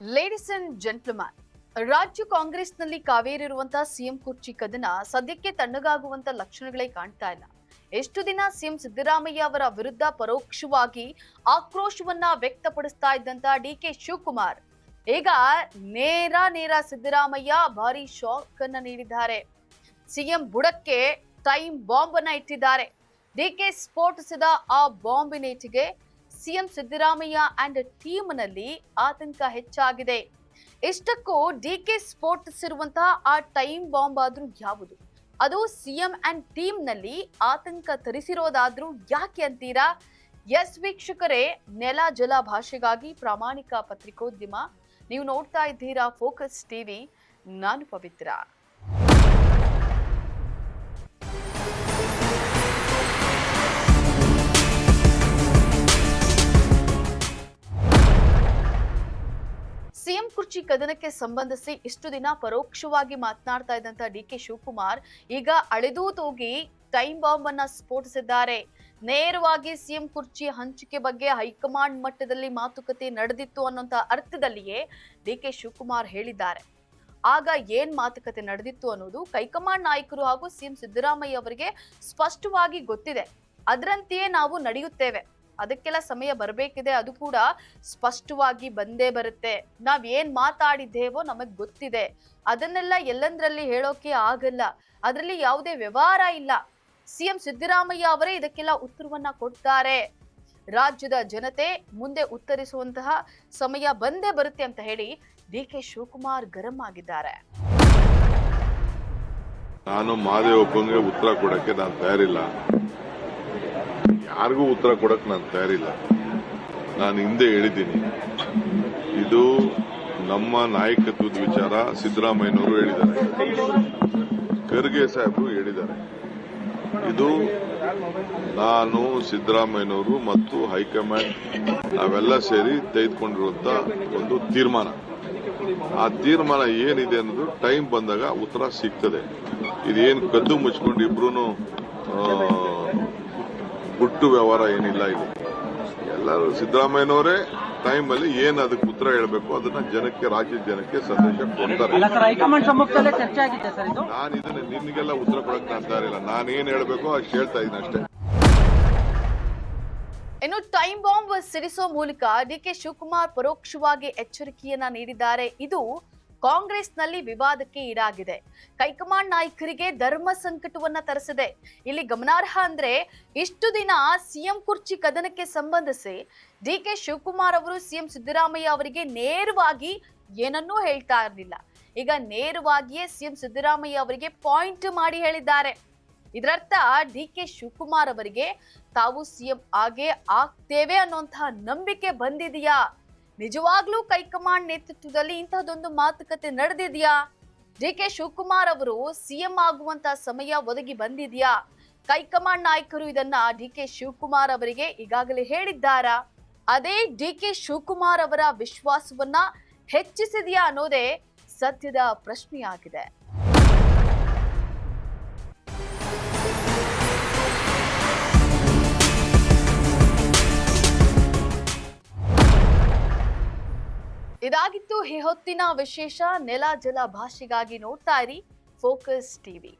Ladies and gentleman, ರಾಜ್ಯ ಕಾಂಗ್ರೆಸ್ನಲ್ಲಿ ಕಾವೇರಿರುವಂತಹ CM ಕುರ್ಚಿ ಕದನ ಸದ್ಯಕ್ಕೆ ತಣ್ಣಗಾಗುವಂತ ಲಕ್ಷಣಗಳೇ ಕಾಣ್ತಾ ಇಲ್ಲ. ಎಷ್ಟು ದಿನ ಸಿಎಂ ಸಿದ್ದರಾಮಯ್ಯ ಅವರ ವಿರುದ್ಧ ಪರೋಕ್ಷವಾಗಿ ಆಕ್ರೋಶವನ್ನ ವ್ಯಕ್ತಪಡಿಸ್ತಾ ಇದ್ದಂತ ಡಿಕೆ ಶಿವಕುಮಾರ್ ಈಗ ನೇರ ಸಿದ್ದರಾಮಯ್ಯ ಭಾರಿ ಶಾಕ್ ಅನ್ನ ನೀಡಿದ್ದಾರೆ. ಸಿಎಂ ಬುಡಕ್ಕೆ ಟೈಮ್ ಬಾಂಬ್ ಅನ್ನ ಇಟ್ಟಿದ್ದಾರೆ. ಡಿಕೆ ಸ್ಫೋಟಿಸಿದ ಆ ಬಾಂಬಿನೇಟಿಗೆ ಸಿಎಂ ಸಿದ್ದರಾಮಯ್ಯ ಅಂಡ್ ಟೀಮ್ನಲ್ಲಿ ಆತಂಕ ಹೆಚ್ಚಾಗಿದೆ. ಇಷ್ಟಕ್ಕೂ ಡಿಕೆ ಸ್ಫೋಟಿಸಿರುವಂತಹ ಆ ಟೈಮ್ ಬಾಂಬ್ ಆದ್ರೂ ಯಾವುದು? ಅದು ಸಿಎಂ ಅಂಡ್ ಟೀಮ್ನಲ್ಲಿ ಆತಂಕ ತರಿಸಿರೋದಾದ್ರೂ ಯಾಕೆ ಅಂತೀರಾ? ಎಸ್ ವೀಕ್ಷಕರೇ, ನೆಲ ಜಲ ಭಾಷೆಗಾಗಿ ಪ್ರಾಮಾಣಿಕ ಪತ್ರಿಕೋದ್ಯಮ. ನೀವು ನೋಡ್ತಾ ಇದ್ದೀರಾ ಫೋಕಸ್ ಟಿವಿ. ನಾನು ಪವಿತ್ರ. ಸಿಎಂ ಕುರ್ಚಿ ಕದನಕ್ಕೆ ಸಂಬಂಧಿಸಿ ಇಷ್ಟು ದಿನ ಪರೋಕ್ಷವಾಗಿ ಮಾತನಾಡ್ತಾ ಇದ್ದಂತ ಡಿಕೆ ಶಿವಕುಮಾರ್ ಈಗ ಅಳೆದೂ ತೂಗಿ ಟೈಮ್ ಬಾಂಬ್ ಅನ್ನ ಸ್ಫೋಟಿಸಿದ್ದಾರೆ. ನೇರವಾಗಿ ಸಿಎಂ ಕುರ್ಚಿ ಹಂಚಿಕೆ ಬಗ್ಗೆ ಹೈಕಮಾಂಡ್ ಮಟ್ಟದಲ್ಲಿ ಮಾತುಕತೆ ನಡೆದಿತ್ತು ಅನ್ನೋಂತ ಅರ್ಥದಲ್ಲಿಯೇ ಡಿಕೆ ಶಿವಕುಮಾರ್ ಹೇಳಿದ್ದಾರೆ. ಆಗ ಏನ್ ಮಾತುಕತೆ ನಡೆದಿತ್ತು ಅನ್ನೋದು ಹೈಕಮಾಂಡ್ ನಾಯಕರು ಹಾಗೂ ಸಿಎಂ ಸಿದ್ದರಾಮಯ್ಯ ಅವರಿಗೆ ಸ್ಪಷ್ಟವಾಗಿ ಗೊತ್ತಿದೆ. ಅದರಂತೆಯೇ ನಾವು ನಡೆಯುತ್ತೇವೆ. ಅದಕ್ಕೆಲ್ಲ ಸಮಯ ಬರಬೇಕಿದೆ. ಅದು ಕೂಡ ಸ್ಪಷ್ಟವಾಗಿ ಬಂದೇ ಬರುತ್ತೆ. ನಾವ್ ಏನ್ ಮಾತಾಡಿದ್ದೇವೋ ನಮಗ್ ಗೊತ್ತಿದೆ. ಅದನ್ನೆಲ್ಲ ಎಲ್ಲಂದ್ರಲ್ಲಿ ಹೇಳೋಕೆ ಆಗಲ್ಲ. ಅದರಲ್ಲಿ ಯಾವುದೇ ವ್ಯವಹಾರ ಇಲ್ಲ. ಸಿಎಂ ಸಿದ್ದರಾಮಯ್ಯ ಅವರೇ ಇದಕ್ಕೆಲ್ಲ ಉತ್ತರವನ್ನ ಕೊಡ್ತಾರೆ. ರಾಜ್ಯದ ಜನತೆ ಮುಂದೆ ಉತ್ತರಿಸುವಂತಹ ಸಮಯ ಬಂದೇ ಬರುತ್ತೆ ಅಂತ ಹೇಳಿ ಡಿಕೆ ಶಿವಕುಮಾರ್ ಗರಂ ಆಗಿದ್ದಾರೆ. ನಾನು ಮಹದೇವಪ್ಪಂಗೆ ಉತ್ತರ ಕೊಡಕ್ಕೆ ನಾನು ತಯಾರಿಲ್ಲ. ಯಾರಿಗೂ ಉತ್ತರ ಕೊಡಕ್ ನಾನು ತಯಾರಿಲ್ಲ. ನಾನು ಹಿಂದೆ ಹೇಳಿದ್ದೀನಿ, ಇದು ನಮ್ಮ ನಾಯಕತ್ವದ ವಿಚಾರ. ಸಿದ್ದರಾಮಯ್ಯನವರು ಹೇಳಿದ್ದಾರೆ, ಖರ್ಗೆ ಸಾಹೇಬರು ಹೇಳಿದ್ದಾರೆ. ಇದು ನಾನು, ಸಿದ್ದರಾಮಯ್ಯನವರು ಮತ್ತು ಹೈಕಮಾಂಡ್ ನಾವೆಲ್ಲ ಸೇರಿ ತೆಗೆದುಕೊಂಡಿರುವಂತ ಒಂದು ತೀರ್ಮಾನ. ಆ ತೀರ್ಮಾನ ಏನಿದೆ ಅನ್ನೋದು ಟೈಮ್ ಬಂದಾಗ ಉತ್ತರ ಸಿಗ್ತದೆ. ಇದೇನು ಕದ್ದು ಮುಚ್ಕೊಂಡು ಇಬ್ರು ಗುಟ್ಟು ವ್ಯವಹಾರ ಏನಿಲ್ಲ. ಇದು ಎಲ್ಲರೂ ಸಿದ್ದರಾಮಯ್ಯನವರೇ ಟೈಮ್ ಅಲ್ಲಿ ಏನ್ ಅದಕ್ಕೆ ಉತ್ತರ ಹೇಳಬೇಕು ಅದನ್ನ ಜನಕ್ಕೆ, ರಾಜ್ಯದ ಜನಕ್ಕೆ ಸಂದೇಶ ಕೊಡ್ತಾರೆ. ನಾನು ಇದನ್ನ ನಿನ್ಗೆಲ್ಲ ಉತ್ತರ ಕೊಡಕ್ ನಾನು ತಯಾರಿಲ್ಲ. ನಾನೇನ್ ಹೇಳಬೇಕು ಅಷ್ಟು ಹೇಳ್ತಾ ಇದ್ದೀನಿ ಅಷ್ಟೇ. ಇನ್ನು ಟೈಮ್ ಬಾಂಬ್ ಸಿಡಿಸೋ ಮೂಲಕ ಡಿಕೆ ಶಿವಕುಮಾರ್ ಪರೋಕ್ಷವಾಗಿ ಎಚ್ಚರಿಕೆಯನ್ನ ನೀಡಿದ್ದಾರೆ. ಇದು ಕಾಂಗ್ರೆಸ್ನಲ್ಲಿ ವಿವಾದಕ್ಕೆ ಈಡಾಗಿದೆ. ಹೈಕಮಾಂಡ್ ನಾಯಕರಿಗೆ ಧರ್ಮ ಸಂಕಟವನ್ನ ತರಿಸಿದೆ. ಇಲ್ಲಿ ಗಮನಾರ್ಹ ಅಂದ್ರೆ, ಇಷ್ಟು ದಿನ ಸಿಎಂ ಕುರ್ಚಿ ಕದನಕ್ಕೆ ಸಂಬಂಧಿಸಿ ಡಿಕೆ ಶಿವಕುಮಾರ್ ಅವರು ಸಿಎಂ ಸಿದ್ದರಾಮಯ್ಯ ಅವರಿಗೆ ನೇರವಾಗಿ ಏನನ್ನೂ ಹೇಳ್ತಾ ಇರಲಿಲ್ಲ. ಈಗ ನೇರವಾಗಿಯೇ ಸಿಎಂ ಸಿದ್ದರಾಮಯ್ಯ ಅವರಿಗೆ ಪಾಯಿಂಟ್ ಮಾಡಿ ಹೇಳಿದ್ದಾರೆ. ಇದರರ್ಥ ಡಿಕೆ ಶಿವಕುಮಾರ್ ಅವರಿಗೆ ತಾವು ಸಿಎಂ ಆಗೇ ಆಗ್ತೇವೆ ಅನ್ನುವಂತಹ ನಂಬಿಕೆ ಬಂದಿದೆಯಾ? ನಿಜವಾಗ್ಲೂ ಹೈಕಮಾಂಡ್ ನೇತೃತ್ವದಲ್ಲಿ ಇಂತಹದೊಂದು ಮಾತುಕತೆ ನಡೆದಿದೆಯಾ? ಡಿಕೆ ಶಿವಕುಮಾರ್ ಅವರು ಸಿಎಂ ಆಗುವಂತ ಸಮಯ ಒದಗಿ ಬಂದಿದೆಯಾ? ಹೈಕಮಾಂಡ್ ನಾಯಕರು ಇದನ್ನ ಡಿಕೆ ಶಿವಕುಮಾರ್ ಅವರಿಗೆ ಈಗಾಗಲೇ ಹೇಳಿದ್ದಾರಾ? ಅದೇ ಡಿಕೆ ಶಿವಕುಮಾರ್ ಅವರ ವಿಶ್ವಾಸವನ್ನ ಹೆಚ್ಚಿಸಿದೆಯಾ ಅನ್ನೋದೇ ಸದ್ಯದ ಪ್ರಶ್ನೆಯಾಗಿದೆ. ಇದಾಗಿತ್ತು ಈ ಹೊತ್ತಿನ ವಿಶೇಷ. ನೆಲ ಜಲ ಭಾಷೆಗಾಗಿ ನೋಡ್ತಾ ಇರಿ ಫೋಕಸ್ ಟಿವಿ.